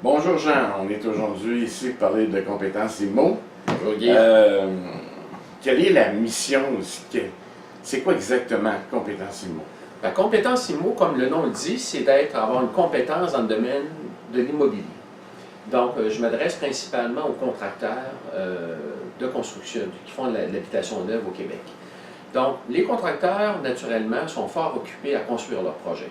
Bonjour Jean, on est aujourd'hui ici pour parler de compétences IMO. Bonjour Guy. Quelle est la mission aussi? C'est quoi exactement compétences IMO? La compétence IMO, comme le nom le dit, c'est avoir une compétence dans le domaine de l'immobilier. Donc, je m'adresse principalement aux contracteurs de construction qui font de l'habitation neuve au Québec. Donc, les contracteurs, naturellement, sont fort occupés à construire leurs projets,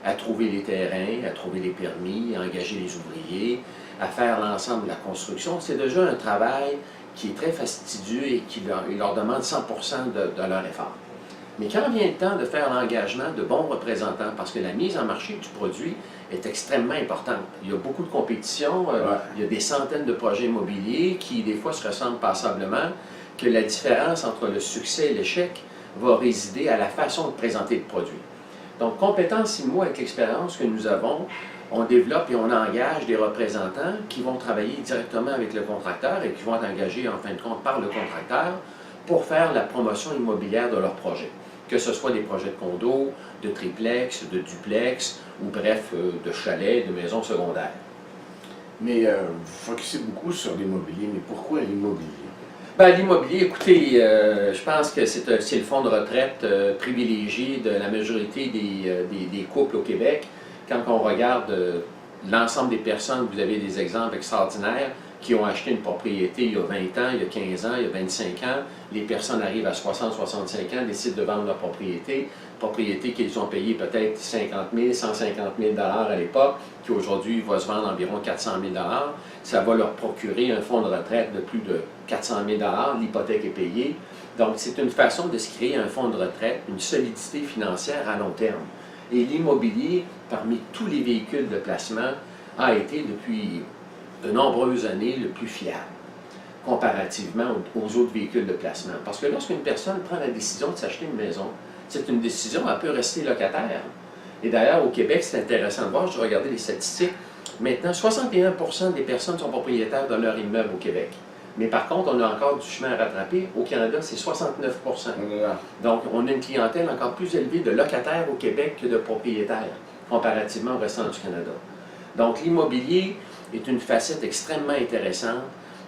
à trouver les terrains, à trouver les permis, à engager les ouvriers, à faire l'ensemble de la construction. C'est déjà un travail qui est très fastidieux et qui leur demande 100% de leur effort. Mais quand vient le temps de faire l'engagement de bons représentants, parce que la mise en marché du produit est extrêmement importante. Il y a beaucoup de compétition, il y a des centaines de projets immobiliers qui, des fois, se ressemblent passablement, que la différence entre le succès et l'échec va résider à la façon de présenter le produit. Donc, compétence IMO, avec l'expérience que nous avons, on développe et on engage des représentants qui vont travailler directement avec le contracteur et qui vont être engagés, en fin de compte, par le contracteur pour faire la promotion immobilière de leur projet. Que ce soit des projets de condos, de triplex, de duplex, ou bref, de chalets, de maisons secondaires. Mais vous focussez beaucoup sur l'immobilier, mais pourquoi l'immobilier? Ben, l'immobilier, écoutez, je pense que c'est le fonds de retraite privilégié de la majorité des couples au Québec. Quand on regarde l'ensemble des personnes, vous avez des exemples extraordinaires qui ont acheté une propriété il y a 20 ans, il y a 15 ans, il y a 25 ans. Les personnes arrivent à 60, 65 ans, décident de vendre leur propriété qu'ils ont payée peut-être 50 000, 150 000 à l'époque, qui aujourd'hui va se vendre environ 400 000 Ça va leur procurer un fonds de retraite de plus de 400 000 l'hypothèque est payée. Donc, c'est une façon de se créer un fonds de retraite, une solidité financière à long terme. Et l'immobilier, parmi tous les véhicules de placement, a été depuis de nombreuses années le plus fiable, comparativement aux autres véhicules de placement. Parce que lorsqu'une personne prend la décision de s'acheter une maison, c'est une décision, elle peut rester locataire. Et d'ailleurs, au Québec, c'est intéressant de voir, je regardais les statistiques, maintenant, 61% des personnes sont propriétaires de leur immeuble au Québec. Mais par contre, on a encore du chemin à rattraper. Au Canada, c'est 69%. Donc, on a une clientèle encore plus élevée de locataires au Québec que de propriétaires, comparativement au restant du Canada. Donc, l'immobilier est une facette extrêmement intéressante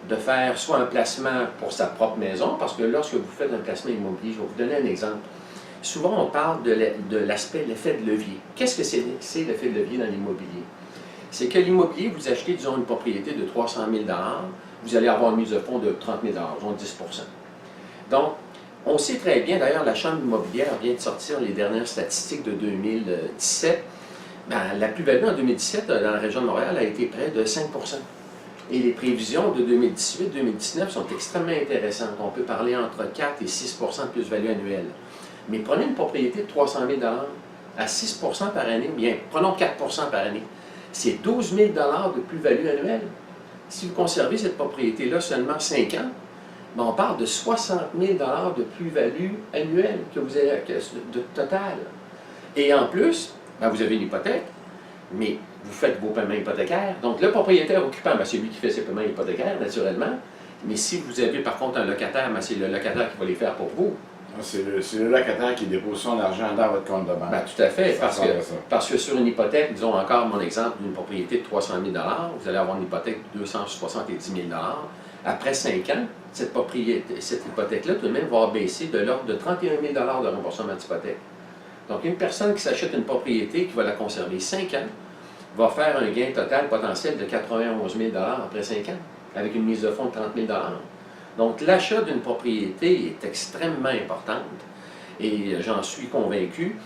de faire soit un placement pour sa propre maison, parce que lorsque vous faites un placement immobilier, je vais vous donner un exemple. Souvent, on parle de l'aspect, l'effet de levier. Qu'est-ce que c'est l'effet de levier dans l'immobilier? C'est que l'immobilier, vous achetez, disons, une propriété de 300 000 vous allez avoir une mise de fonds de 30 000 disons 10 Donc, on sait très bien, d'ailleurs, la Chambre immobilière vient de sortir les dernières statistiques de 2017. Ben, la plus-value en 2017 dans la région de Montréal a été près de 5 Et les prévisions de 2018-2019 sont extrêmement intéressantes. On peut parler entre 4 et 6 de plus-value annuelle. Mais prenez une propriété de 300 000 à 6 par année, bien, prenons 4 par année. C'est 12 000 de plus-value annuelle. Si vous conservez cette propriété-là seulement 5 ans, ben on parle de 60 000 de plus-value annuelle que vous avez de total. Et en plus, ben vous avez une hypothèque, mais vous faites vos paiements hypothécaires. Donc, le propriétaire occupant, ben c'est lui qui fait ses paiements hypothécaires, naturellement. Mais si vous avez par contre un locataire, ben c'est le locataire qui va les faire pour vous. C'est le locataire qui dépose son argent dans votre compte de banque. Ben, tout à fait, parce que sur une hypothèque, disons encore mon exemple d'une propriété de 300 000 vous allez avoir une hypothèque de 270 000 Après 5 ans, cette hypothèque-là, tout de même, va baisser de l'ordre de 31 000 de remboursement d'hypothèque. Donc, une personne qui s'achète une propriété, qui va la conserver 5 ans, va faire un gain total potentiel de 91 000 après 5 ans, avec une mise de fonds de 30 000 Donc, l'achat d'une propriété est extrêmement importante et j'en suis convaincu.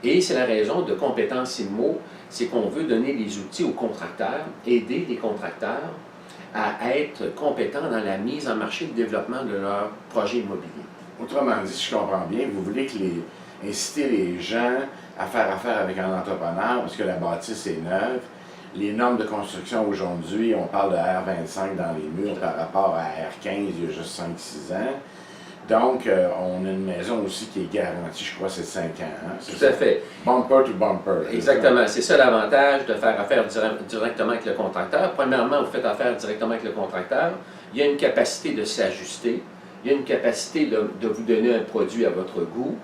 Et c'est la raison de compétences IMO, c'est qu'on veut donner les outils aux contracteurs, aider les contracteurs à être compétents dans la mise en marché et le développement de leur projet immobilier. Autrement dit, si je comprends bien, vous voulez inciter les gens à faire affaire avec un entrepreneur parce que la bâtisse est neuve. Les normes de construction aujourd'hui, on parle de R25 dans les murs par rapport à R15 il y a juste 5-6 ans. Donc, on a une maison aussi qui est garantie, je crois, c'est 5 ans. Hein? Tout à fait. Bumper to bumper. Exactement. C'est ça l'avantage de faire affaire directement avec le contracteur. Premièrement, vous faites affaire directement avec le contracteur. Il y a une capacité de s'ajuster. Il y a une capacité de vous donner un produit à votre goût.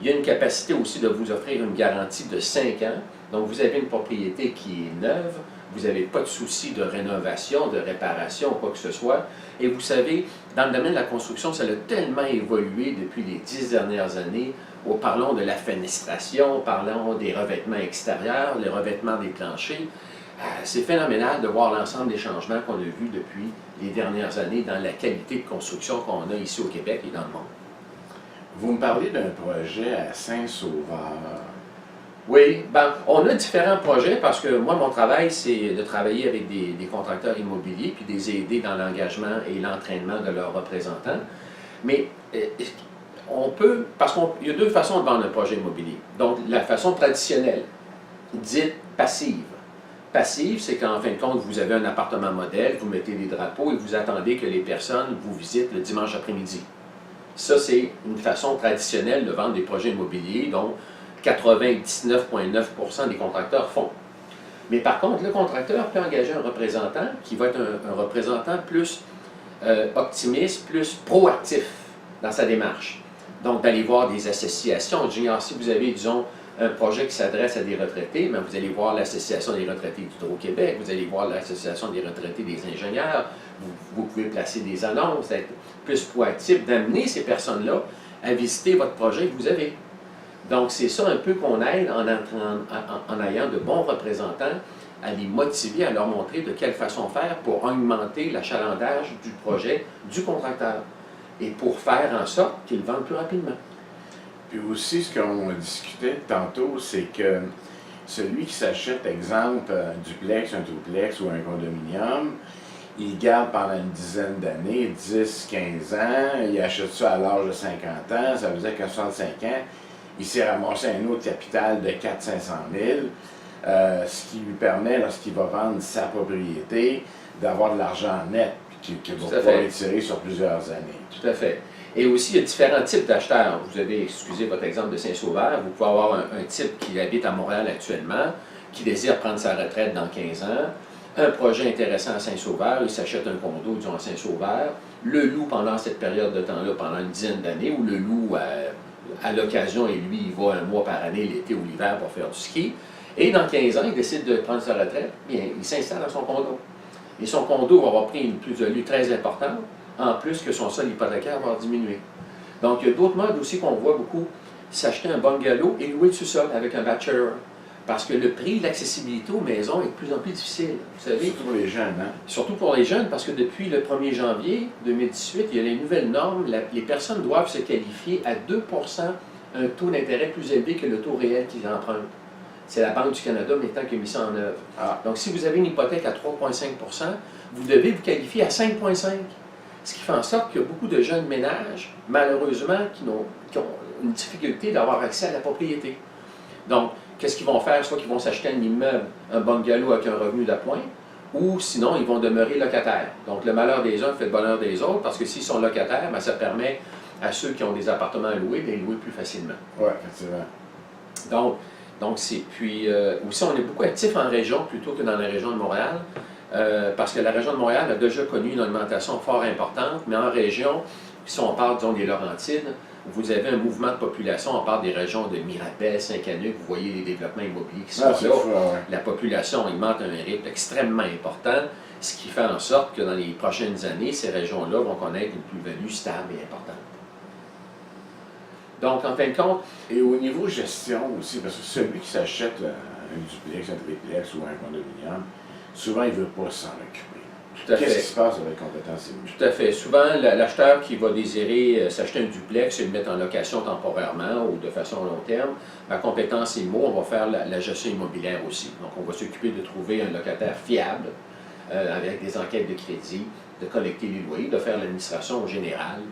Il y a une capacité aussi de vous offrir une garantie de 5 ans. Donc, vous avez une propriété qui est neuve, vous n'avez pas de souci de rénovation, de réparation, quoi que ce soit. Et vous savez, dans le domaine de la construction, ça a tellement évolué depuis les 10 dernières années. Parlons de la fenestration, parlons des revêtements extérieurs, les revêtements des planchers. C'est phénoménal de voir l'ensemble des changements qu'on a vus depuis les dernières années dans la qualité de construction qu'on a ici au Québec et dans le monde. Vous me parlez d'un projet à Saint-Sauveur. Oui, ben, on a différents projets parce que moi, mon travail, c'est de travailler avec des contracteurs immobiliers puis de les aider dans l'engagement et l'entraînement de leurs représentants. Mais on peut, parce qu'il y a deux façons de vendre un projet immobilier. Donc, la façon traditionnelle, dite passive. Passive, c'est qu'en fin de compte, vous avez un appartement modèle, vous mettez des drapeaux et vous attendez que les personnes vous visitent le dimanche après-midi. Ça, c'est une façon traditionnelle de vendre des projets immobiliers dont 99,9% des contracteurs font. Mais par contre, le contracteur peut engager un représentant qui va être un représentant plus optimiste, plus proactif dans sa démarche. Donc, d'aller voir des associations. Junior, si vous avez, disons, un projet qui s'adresse à des retraités, bien, vous allez voir l'Association des retraités d'Hydro-Québec, vous allez voir l'Association des retraités des ingénieurs, vous pouvez placer des annonces, être plus proactif, d'amener ces personnes-là à visiter votre projet que vous avez. Donc, c'est ça un peu qu'on aide en ayant de bons représentants à les motiver, à leur montrer de quelle façon faire pour augmenter l'achalandage du projet du contracteur et pour faire en sorte qu'ils vendent plus rapidement. Puis aussi, ce qu'on discutait tantôt, c'est que celui qui s'achète, exemple, un duplex, un triplex ou un condominium, il garde pendant une dizaine d'années, 10, 15 ans, il achète ça à l'âge de 50 ans, ça veut dire qu'à 65 ans, il s'est ramassé un autre capital de 400-500 000, ce qui lui permet, lorsqu'il va vendre sa propriété, d'avoir de l'argent net qu'il va pouvoir étirer sur plusieurs années. Tout à fait. Et aussi, il y a différents types d'acheteurs. Vous avez, excusez votre exemple de Saint-Sauveur, vous pouvez avoir un type qui habite à Montréal actuellement, qui désire prendre sa retraite dans 15 ans, un projet intéressant à Saint-Sauveur, il s'achète un condo, disons, à Saint-Sauveur, le loue pendant cette période de temps-là, pendant une dizaine d'années, ou le loue à l'occasion, et lui, il va un mois par année, l'été ou l'hiver, pour faire du ski. Et dans 15 ans, il décide de prendre sa retraite, bien, il s'installe dans son condo. Et son condo va avoir pris une plus-value très importante, en plus que son sol hypothécaire va diminuer. Donc, il y a d'autres modes aussi qu'on voit beaucoup, s'acheter un bungalow et louer le sous-sol avec un bachelor. Parce que le prix, l'accessibilité aux maisons est de plus en plus difficile. Vous savez, surtout pour les jeunes, hein? Surtout pour les jeunes, parce que depuis le 1er janvier 2018, il y a les nouvelles normes. Les personnes doivent se qualifier à 2 un taux d'intérêt plus élevé que le taux réel qu'ils empruntent. C'est la Banque du Canada maintenant qui a mis ça en œuvre. Ah. Donc, si vous avez une hypothèque à 3,5 vous devez vous qualifier à 5,5 ce qui fait en sorte qu'il y a beaucoup de jeunes ménages, malheureusement, qui ont une difficulté d'avoir accès à la propriété. Donc, qu'est-ce qu'ils vont faire? Soit qu'ils vont s'acheter un immeuble, un bungalow avec un revenu d'appoint, ou sinon, ils vont demeurer locataires. Donc, le malheur des uns fait le bonheur des autres, parce que s'ils sont locataires, bien, ça permet à ceux qui ont des appartements à louer de les louer plus facilement. Oui, effectivement. Donc c'est puis aussi, on est beaucoup actifs en région plutôt que dans la région de Montréal, parce que la région de Montréal a déjà connu une augmentation fort importante, mais en région, si on parle, disons, des Laurentides, vous avez un mouvement de population, on parle des régions de Mirabel, Saint-Canuc, vous voyez les développements immobiliers qui sont là. Fou, ouais. La population augmente à un rythme extrêmement important, ce qui fait en sorte que dans les prochaines années, ces régions-là vont connaître une plus-value stable et importante. Donc, en fin de compte... Et au niveau gestion aussi, parce que celui qui s'achète un duplex, un triplex ou un condominium, souvent, il ne veut pas s'en occuper. Tout à fait. Qu'est-ce qui se passe avec compétence immo? Tout à fait. Souvent, l'acheteur qui va désirer s'acheter un duplex et le mettre en location temporairement ou de façon long terme, à compétence immo, on va faire la gestion immobilière aussi. Donc, on va s'occuper de trouver un locataire fiable avec des enquêtes de crédit, de collecter les loyers, de faire l'administration générale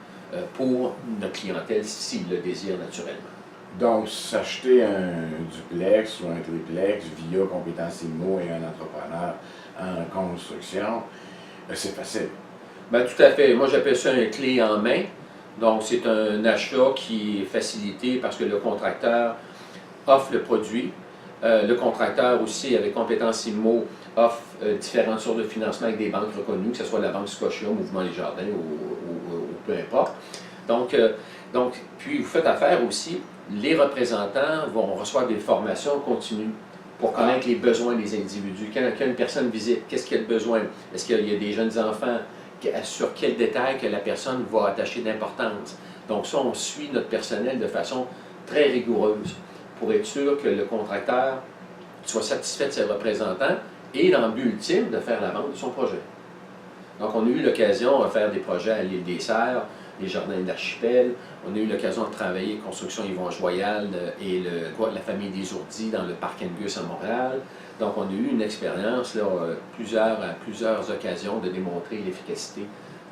pour notre clientèle s'il le désire naturellement. Donc, s'acheter un duplex ou un triplex via compétence immo et un entrepreneur en construction, c'est facile. Bien, tout à fait. Moi, j'appelle ça un clé en main. Donc, c'est un achat qui est facilité parce que le contracteur offre le produit. Le contracteur aussi, avec compétence immo, offre différentes sources de financement avec des banques reconnues, que ce soit la Banque Scotia, Mouvement Les Jardins ou peu importe. Donc, puis vous faites affaire aussi, les représentants vont recevoir des formations continues pour connaître les besoins des individus. Quand une personne visite, qu'est-ce qu'il y a de besoin? Est-ce qu'il y a des jeunes enfants? Sur quel détail que la personne va attacher d'importance? Donc ça, on suit notre personnel de façon très rigoureuse pour être sûr que le contracteur soit satisfait de ses représentants et dans le but ultime de faire la vente de son projet. Donc on a eu l'occasion de faire des projets à l'île des Serres, les jardins de l'archipel. On a eu l'occasion de travailler construction Yvon Joyal et la famille des Ourdis dans le parc Angus à Montréal. Donc, on a eu une expérience là, à plusieurs occasions de démontrer l'efficacité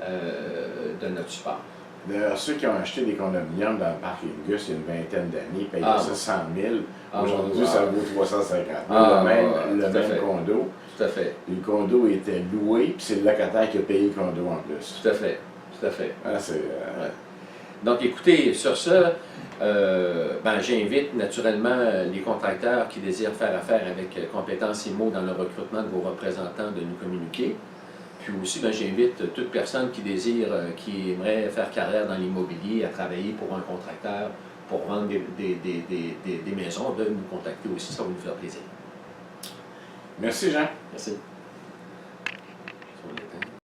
de notre support. D'ailleurs, ceux qui ont acheté des condominiums dans le parc Angus il y a une vingtaine d'années payaient ça 100 000. Aujourd'hui, ça vaut 350 000. Le même condo. Tout à fait. Le condo était loué, puis c'est le locataire qui a payé le condo en plus. Tout à fait. Tout à fait. Ah, ouais. Donc, écoutez, sur ça, j'invite naturellement les contracteurs qui désirent faire affaire avec Compétences IMO dans le recrutement de vos représentants de nous communiquer. Puis aussi, j'invite toute personne qui aimerait faire carrière dans l'immobilier à travailler pour un contracteur pour vendre des maisons, de nous contacter aussi, ça va nous faire plaisir. Merci Jean. Merci.